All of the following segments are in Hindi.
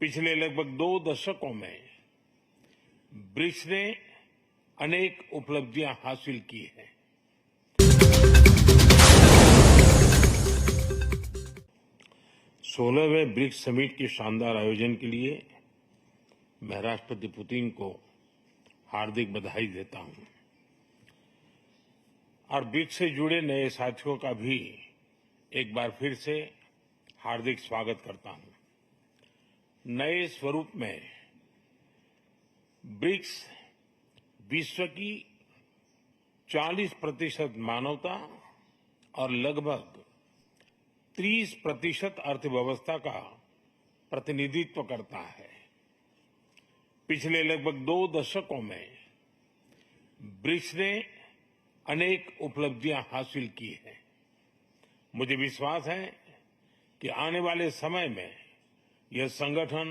पिछले लगभग 2 दशकों में ब्रिक्स ने अनेक उपलब्धियां हासिल की हैं। 16वें ब्रिक्स समिट के शानदार आयोजन के लिए मैं राष्ट्रपति पुतिन को हार्दिक बधाई देता हूं और ब्रिक्स से जुड़े नए साथियों का भी एक बार फिर से हार्दिक स्वागत करता हूं। नए स्वरूप में ब्रिक्स विश्व की 40% मानवता और लगभग 30% अर्थव्यवस्था का प्रतिनिधित्व करता है। पिछले लगभग 2 दशकों में ब्रिक्स ने अनेक उपलब्धियां हासिल की हैं। मुझे विश्वास है कि आने वाले समय में यह संगठन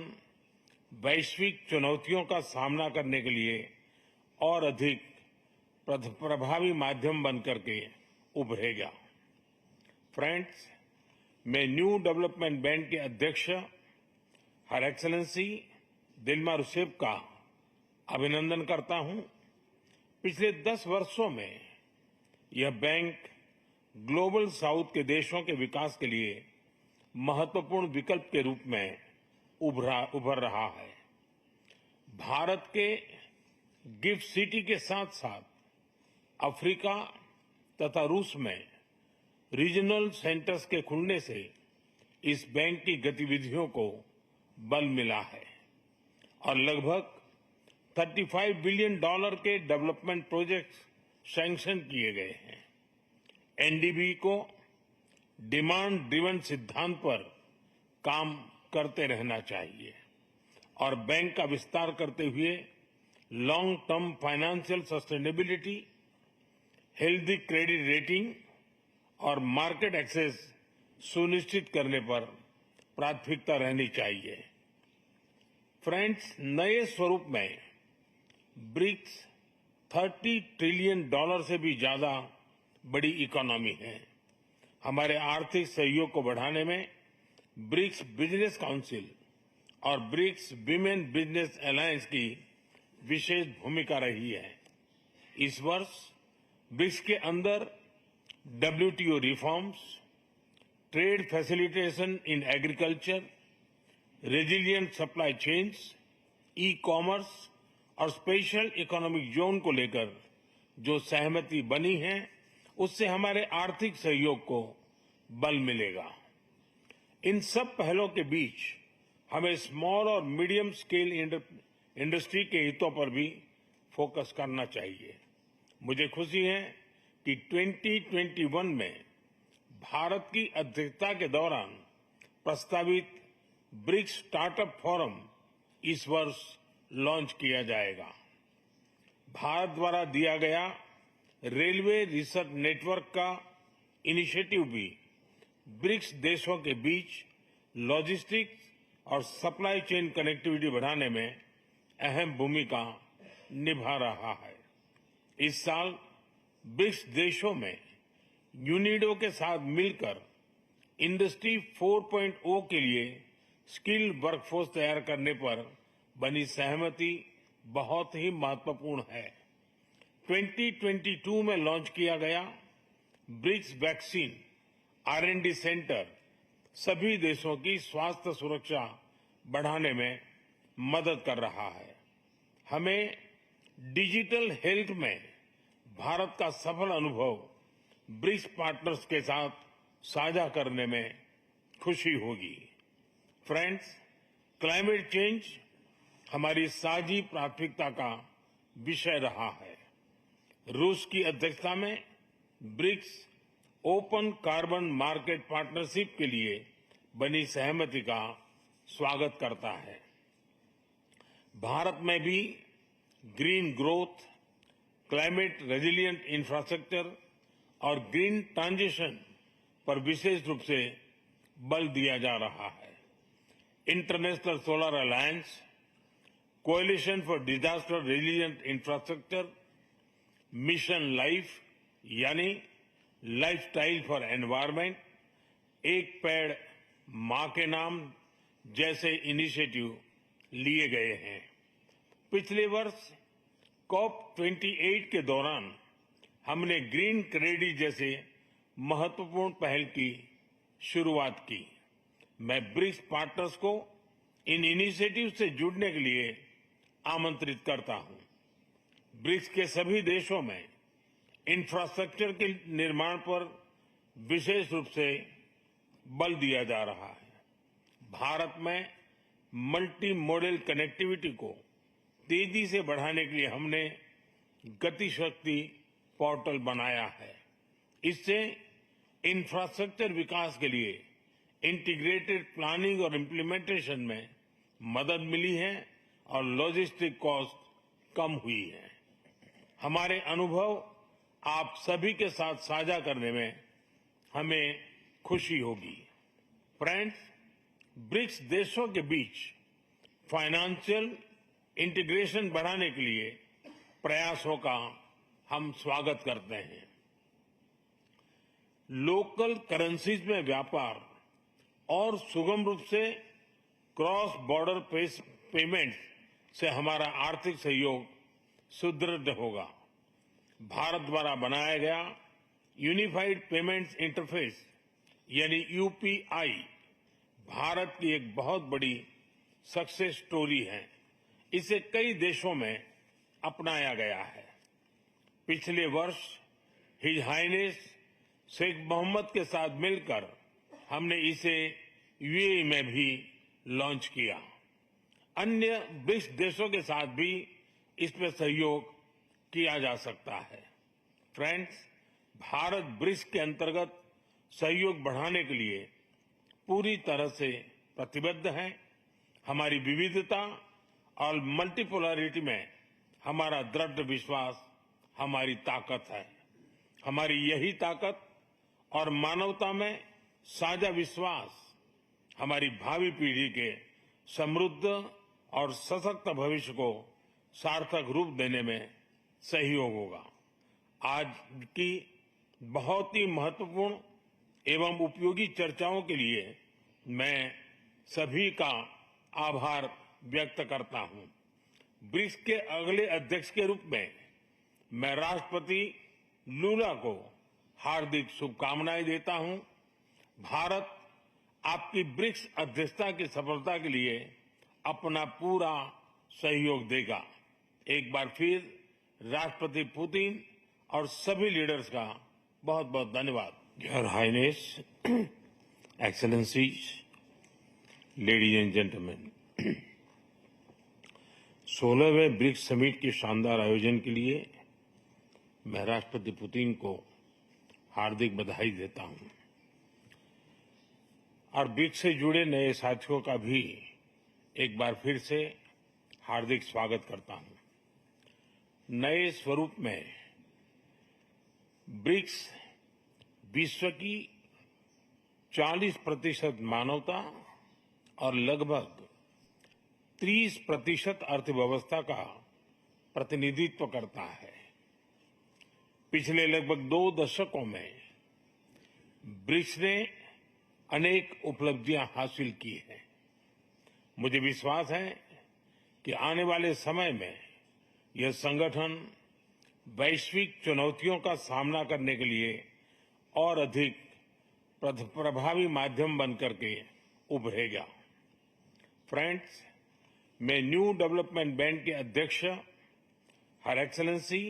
वैश्विक चुनौतियों का सामना करने के लिए और अधिक प्रभावी माध्यम बनकर के उभरेगा। फ्रेंड्स, मैं न्यू डेवलपमेंट बैंक के अध्यक्ष हर एक्सेलेंसी दिल्मा रूसेफ का अभिनंदन करता हूं। पिछले 10 वर्षों में यह बैंक ग्लोबल साउथ के देशों के विकास के लिए महत्वपूर्ण विकल्प के रूप में उभर रहा है। भारत के गिफ्ट सिटी के साथ साथ अफ्रीका तथा रूस में रीजनल सेंटर्स के खुलने से इस बैंक की गतिविधियों को बल मिला है और लगभग $35 बिलियन के डेवलपमेंट प्रोजेक्ट्स सैंक्शन किए गए हैं। एनडीबी को डिमांड ड्रिवन सिद्धांत पर काम करते रहना चाहिए और बैंक का विस्तार करते हुए long term financial sustainability, healthy credit rating और मार्केट एक्सेस सुनिश्चित करने पर प्राथमिकता रहनी चाहिए। फ्रेंड्स, नए स्वरूप में ब्रिक्स $30 ट्रिलियन से भी ज्यादा बड़ी इकोनॉमी है। हमारे आर्थिक सहयोग को बढ़ाने में ब्रिक्स बिजनेस काउंसिल और ब्रिक्स विमेन बिजनेस अलायंस की विशेष भूमिका रही है। इस वर्ष ब्रिक्स के अंदर WTO reforms, trade facilitation in agriculture, resilient supply chains, e-commerce और स्पेशल इकोनॉमिक जोन को लेकर जो सहमति बनी है, उससे हमारे आर्थिक सहयोग को बल मिलेगा। इन सब पहलों के बीच हमें स्मॉल और मीडियम स्केल इंडस्ट्री के हितों पर भी फोकस करना चाहिए। मुझे खुशी है कि 2021 में भारत की अध्यक्षता के दौरान प्रस्तावित ब्रिक्स स्टार्टअप फोरम इस वर्ष लॉन्च किया जाएगा। भारत द्वारा दिया गया रेलवे रिसर्च नेटवर्क का इनिशिएटिव भी ब्रिक्स देशों के बीच लॉजिस्टिक्स और सप्लाई चेन कनेक्टिविटी बढ़ाने में अहम भूमिका निभा रहा है। इस साल ब्रिक्स देशों में यूनिडो के साथ मिलकर इंडस्ट्री 4.0 के लिए स्किल्ड वर्कफोर्स तैयार करने पर बनी सहमति बहुत ही महत्वपूर्ण है। 2022 में लॉन्च किया गया ब्रिक्स वैक्सीन R&D सेंटर सभी देशों की स्वास्थ्य सुरक्षा बढ़ाने में मदद कर रहा है। हमें डिजिटल हेल्थ में भारत का सफल अनुभव ब्रिक्स पार्टनर्स के साथ साझा करने में खुशी होगी। फ्रेंड्स, क्लाइमेट चेंज हमारी साझी प्राथमिकता का विषय रहा है। रूस की अध्यक्षता में BRICS open carbon market partnership के लिए बनी सहमति का स्वागत करता है। भारत में भी green growth, climate resilient infrastructure और ग्रीन ट्रांजिशन पर विशेष रूप से बल दिया जा रहा है। International solar alliance, coalition for disaster resilient infrastructure, mission life यानी लाइफस्टाइल फॉर एनवायरमेंट, एक पेड़ मां के नाम जैसे इनिशिएटिव लिए गए हैं। पिछले वर्ष COP28 के दौरान हमने ग्रीन क्रेडिट जैसे महत्वपूर्ण पहल की शुरुआत की। मैं ब्रिक्स पार्टनर्स को इन इनिशिएटिव से जुड़ने के लिए आमंत्रित करता हूं। ब्रिक्स के सभी देशों में इंफ्रास्ट्रक्चर के निर्माण पर विशेष रूप से बल दिया जा रहा है। भारत में मल्टी मॉडल कनेक्टिविटी को तेजी से बढ़ाने के लिए हमने गति शक्ति पोर्टल बनाया है। इससे इंफ्रास्ट्रक्चर विकास के लिए इंटीग्रेटेड प्लानिंग और इम्प्लीमेंटेशन में मदद मिली है और लॉजिस्टिक कॉस्ट कम हुई है। हमारे अनुभव आप सभी के साथ साझा करने में हमें खुशी होगी। फ्रेंड्स, ब्रिक्स देशों के बीच फाइनेंशियल इंटीग्रेशन बढ़ाने के लिए प्रयासों का हम स्वागत करते हैं। लोकल करेंसीज में व्यापार और सुगम रूप से क्रॉस बॉर्डर पेमेंट से हमारा आर्थिक सहयोग सुदृढ़ होगा। भारत द्वारा बनाया गया यूनिफाइड पेमेंट्स इंटरफेस यानी यूपीआई भारत की एक बहुत बड़ी सक्सेस स्टोरी है। इसे कई देशों में अपनाया गया है। पिछले वर्ष हिज हाइनेस शेख मोहम्मद के साथ मिलकर हमने इसे यूएई में भी लॉन्च किया। अन्य ब्रिक्स देशों के साथ भी इसमें सहयोग किया जा सकता है। फ्रेंड्स, भारत ब्रिक्स के अंतर्गत सहयोग बढ़ाने के लिए पूरी तरह से प्रतिबद्ध है। हमारी विविधता और मल्टीपोलरिटी में हमारा दृढ़ विश्वास हमारी ताकत है। हमारी यही ताकत और मानवता में साझा विश्वास हमारी भावी पीढ़ी के समृद्ध और सशक्त भविष्य को सार्थक रूप देने में सहयोग होगा। आज की बहुत ही महत्वपूर्ण एवं उपयोगी चर्चाओं के लिए मैं सभी का आभार व्यक्त करता हूं। ब्रिक्स के अगले अध्यक्ष के रूप में मैं राष्ट्रपति लूला को हार्दिक शुभकामनाएं देता हूं। भारत आपकी ब्रिक्स अध्यक्षता की सफलता के लिए अपना पूरा सहयोग देगा। एक बार फिर राष्ट्रपति पुतिन और सभी लीडर्स का बहुत बहुत धन्यवाद। Your highness, excellencies, ladies and gentleman, 16वें ब्रिक्स समिट के शानदार आयोजन के लिए मैं राष्ट्रपति पुतिन को हार्दिक बधाई देता हूं और ब्रिक्स से जुड़े नए साथियों का भी एक बार फिर से हार्दिक स्वागत करता हूं। नए स्वरूप में ब्रिक्स विश्व की 40% मानवता और लगभग 30% अर्थव्यवस्था का प्रतिनिधित्व करता है। पिछले लगभग 2 दशकों में ब्रिक्स ने अनेक उपलब्धियां हासिल की हैं। मुझे विश्वास है कि आने वाले समय में यह संगठन वैश्विक चुनौतियों का सामना करने के लिए और अधिक प्रभावी माध्यम बनकर के उभरेगा। फ्रेंड्स, मैं न्यू डेवलपमेंट बैंक के अध्यक्ष हर एक्सेलेंसी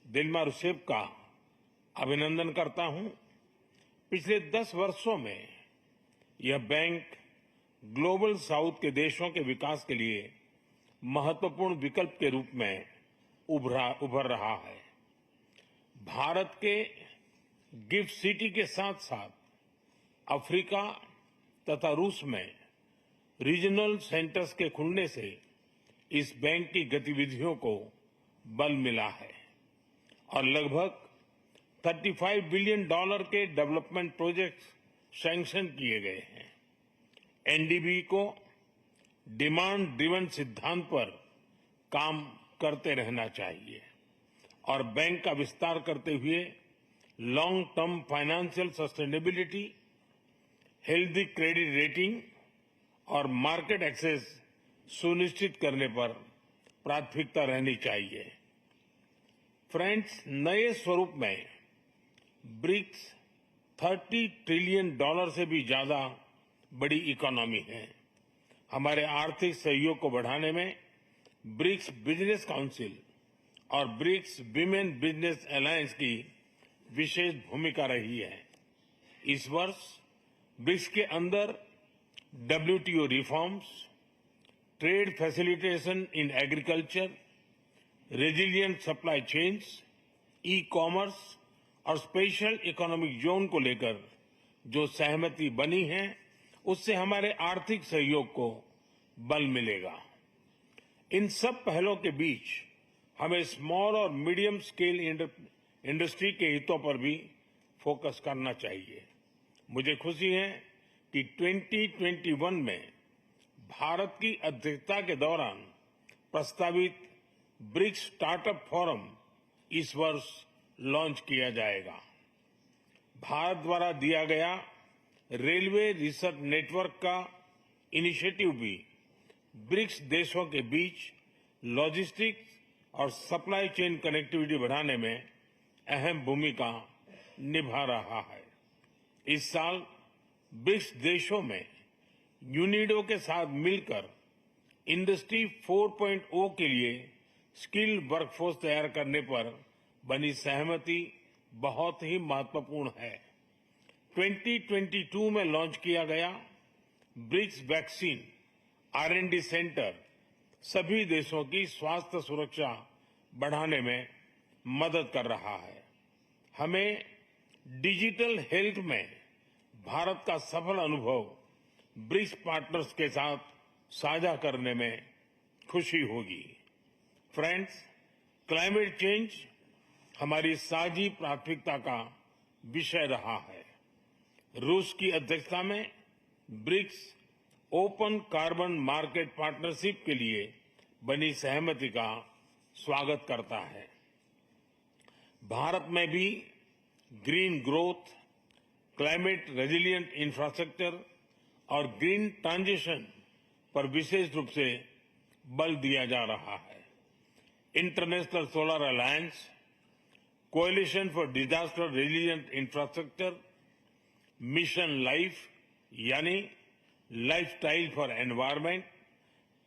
दिल्मा रूसेफ का अभिनंदन करता हूं। पिछले 10 वर्षों में यह बैंक ग्लोबल साउथ के देशों के विकास के लिए महत्वपूर्ण विकल्प के रूप में उभर रहा है। भारत के गिफ्ट सिटी के साथ साथ अफ्रीका तथा रूस में रीजनल सेंटर्स के खुलने से इस बैंक की गतिविधियों को बल मिला है और लगभग $35 बिलियन के डेवलपमेंट प्रोजेक्ट्स सैंक्शन किए गए हैं। एनडीबी को डिमांड ड्रिवन सिद्धांत पर काम करते रहना चाहिए और बैंक का विस्तार करते हुए long term financial sustainability, healthy credit rating और मार्केट एक्सेस सुनिश्चित करने पर प्राथमिकता रहनी चाहिए। फ्रेंड्स, नए स्वरूप में ब्रिक्स $30 ट्रिलियन से भी ज्यादा बड़ी इकोनॉमी है। हमारे आर्थिक सहयोग को बढ़ाने में ब्रिक्स बिजनेस काउंसिल और ब्रिक्स विमेन बिजनेस अलायंस की विशेष भूमिका रही है। इस वर्ष ब्रिक्स के अंदर WTO reforms, trade facilitation in agriculture, resilient supply chains, e commerce और स्पेशल इकोनॉमिक जोन को लेकर जो सहमति बनी है, उससे हमारे आर्थिक सहयोग को बल मिलेगा। इन सब पहलों के बीच हमें स्मॉल और मीडियम स्केल इंडस्ट्री के हितों पर भी फोकस करना चाहिए। मुझे खुशी है कि 2021 में भारत की अध्यक्षता के दौरान प्रस्तावित ब्रिक्स स्टार्टअप फोरम इस वर्ष लॉन्च किया जाएगा। भारत द्वारा दिया गया रेलवे रिसर्च नेटवर्क का इनिशिएटिव भी ब्रिक्स देशों के बीच लॉजिस्टिक्स और सप्लाई चेन कनेक्टिविटी बढ़ाने में अहम भूमिका निभा रहा है। इस साल ब्रिक्स देशों में यूनिडो के साथ मिलकर इंडस्ट्री 4.0 के लिए स्किल्ड वर्कफोर्स तैयार करने पर बनी सहमति बहुत ही महत्वपूर्ण है। 2022 में लॉन्च किया गया ब्रिक्स वैक्सीन R&D सेंटर सभी देशों की स्वास्थ्य सुरक्षा बढ़ाने में मदद कर रहा है। हमें डिजिटल हेल्थ में भारत का सफल अनुभव ब्रिक्स पार्टनर्स के साथ साझा करने में खुशी होगी। फ्रेंड्स, क्लाइमेट चेंज हमारी साझी प्राथमिकता का विषय रहा है। रूस की अध्यक्षता में BRICS open carbon market partnership के लिए बनी सहमति का स्वागत करता है। भारत में भी green growth, climate resilient infrastructure और ग्रीन ट्रांजिशन पर विशेष रूप से बल दिया जा रहा है। International solar alliance, coalition for disaster resilient infrastructure, mission life यानी लाइफस्टाइल फॉर एनवायरमेंट,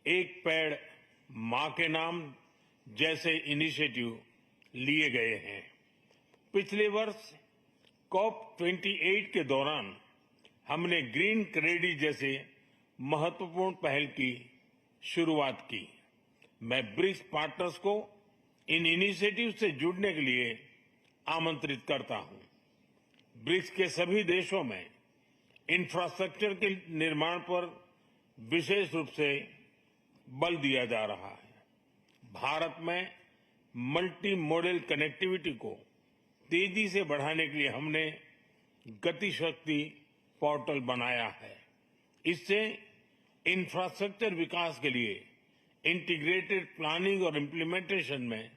एक पेड़ मां के नाम जैसे इनिशिएटिव लिए गए हैं। पिछले वर्ष COP28 के दौरान हमने ग्रीन क्रेडिट जैसे महत्वपूर्ण पहल की शुरुआत की। मैं ब्रिक्स पार्टनर्स को इन इनिशिएटिव से जुड़ने के लिए आमंत्रित करता हूं। ब्रिक्स के सभी देशों में इंफ्रास्ट्रक्चर के निर्माण पर विशेष रूप से बल दिया जा रहा है। भारत में मल्टी मॉडल कनेक्टिविटी को तेजी से बढ़ाने के लिए हमने गति शक्ति पोर्टल बनाया है। इससे इंफ्रास्ट्रक्चर विकास के लिए इंटीग्रेटेड प्लानिंग और इम्प्लीमेंटेशन में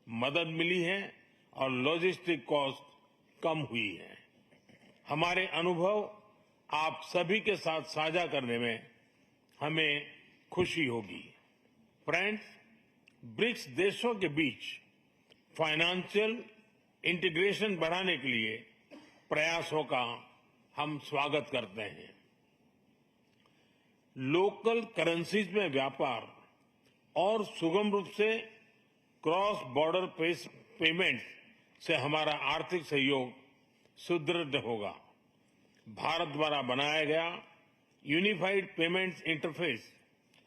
मदद मिली है और लॉजिस्टिक कॉस्ट कम हुई है। हमारे अनुभव आप सभी के साथ साझा करने में हमें खुशी होगी। फ्रेंड्स, ब्रिक्स देशों के बीच फाइनेंशियल इंटीग्रेशन बढ़ाने के लिए प्रयासों का हम स्वागत करते हैं। लोकल करेंसीज में व्यापार और सुगम रूप से क्रॉस बॉर्डर पेमेंट से हमारा आर्थिक सहयोग सुदृढ़ होगा। भारत द्वारा बनाया गया यूनिफाइड पेमेंट्स इंटरफेस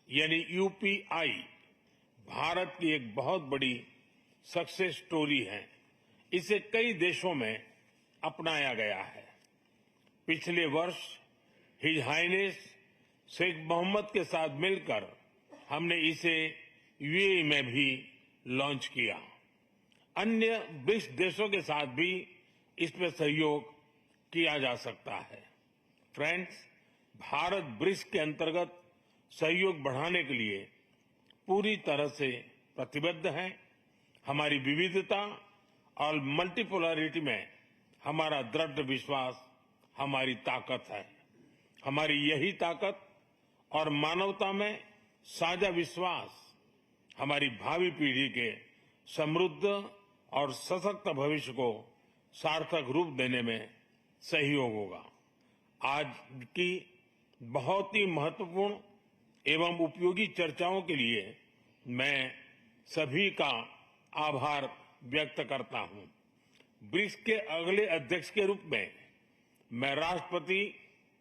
यानी UPI भारत की एक बहुत बड़ी सक्सेस स्टोरी है। इसे कई देशों में अपनाया गया है। पिछले वर्ष हिज हाइनेस शेख मोहम्मद के साथ मिलकर हमने इसे UAE में भी लॉन्च किया। अन्य ब्रिक्स देशों के साथ भी इसमें सहयोग किया जा सकता है। फ्रेंड्स, भारत ब्रिक्स के अंतर्गत सहयोग बढ़ाने के लिए पूरी तरह से प्रतिबद्ध है। हमारी विविधता और मल्टीपोलरिटी में हमारा दृढ़ विश्वास हमारी ताकत है। हमारी यही ताकत और मानवता में साझा विश्वास हमारी भावी पीढ़ी के समृद्ध और सशक्त भविष्य को सार्थक रूप देने में सहयोग होगा। आज की बहुत ही महत्वपूर्ण एवं उपयोगी चर्चाओं के लिए मैं सभी का आभार व्यक्त करता हूं। ब्रिक्स के अगले अध्यक्ष के रूप में मैं राष्ट्रपति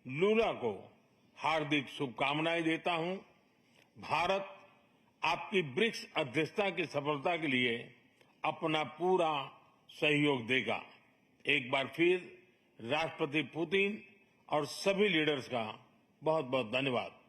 लूला को हार्दिक शुभकामनाएं देता हूं। भारत आपकी ब्रिक्स अध्यक्षता की सफलता के लिए अपना पूरा सहयोग देगा। एक बार फिर राष्ट्रपति पुतिन और सभी लीडर्स का बहुत बहुत धन्यवाद।